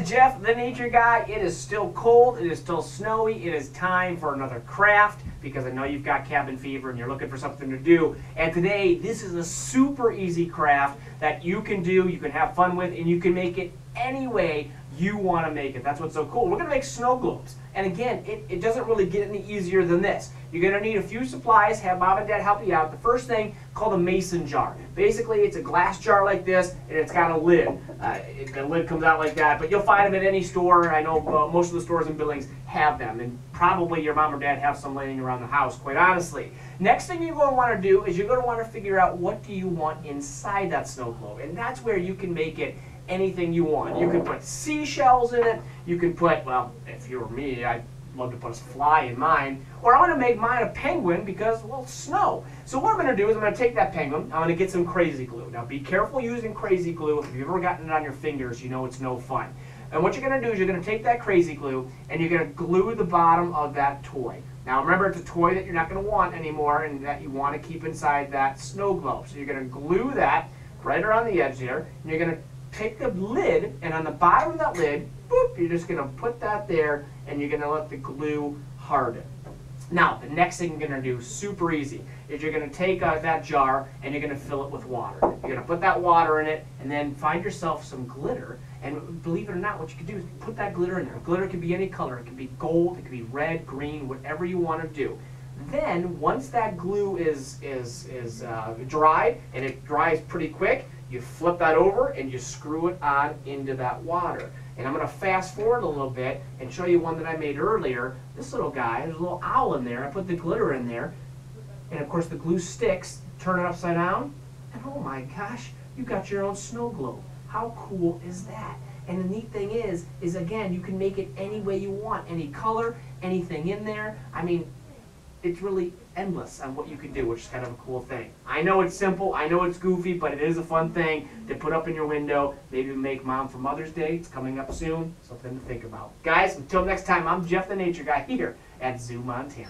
Jeff, the Nature Guy. It is still cold, it is still snowy, it is time for another craft because I know you've got cabin fever and you're looking for something to do. And today, this is a super easy craft that you can do, you can have fun with, and you can make it any way you want to make it. That's what's so cool. We're going to make snow globes. And again, it doesn't really get any easier than this. You're going to need a few supplies, have mom and dad help you out. The first thing, called a mason jar. Basically, it's a glass jar like this, and it's got a lid. The lid comes out like that, but you'll find them at any store. I know most of the stores in Billings have them, and probably your mom or dad have some laying around the house, quite honestly. Next thing you're going to want to do is you're going to want to figure out what do you want inside that snow globe, and that's where you can make it anything you want. You can put seashells in it. You can put, well, if you were me, I'd love to put a fly in mine. Or I'm going to make mine a penguin because, well, snow. So what I'm going to do is I'm going to take that penguin, I'm going to get some crazy glue. Now be careful using crazy glue. If you've ever gotten it on your fingers, you know it's no fun. And what you're going to do is you're going to take that crazy glue and you're going to glue the bottom of that toy. Now remember, it's a toy that you're not going to want anymore and that you want to keep inside that snow globe. So you're going to glue that right around the edge there, and you're going to take the lid, and on the bottom of that lid, boop, you're just going to put that there, and you're going to let the glue harden. Now, the next thing you're going to do, super easy, is you're going to take that jar, and you're going to fill it with water. You're going to put that water in it, and then find yourself some glitter, and believe it or not, what you can do is put that glitter in there. Glitter can be any color. It can be gold, it can be red, green, whatever you want to do. Then, once that glue is dry, and it dries pretty quick, you flip that over and you screw it on into that water. And I'm going to fast forward a little bit and show you one that I made earlier. This little guy, there's a little owl in there. I put the glitter in there. And of course the glue sticks. Turn it upside down. And oh my gosh, you got your own snow globe. How cool is that? And the neat thing is again, you can make it any way you want. Any color, anything in there. I mean, it's really endless on what you can do, which is kind of a cool thing. I know it's simple, I know it's goofy, but it is a fun thing to put up in your window. Maybe make Mom for Mother's Day. It's coming up soon. Something to think about. Guys, until next time, I'm Jeff the Nature Guy here at Zoo Montana.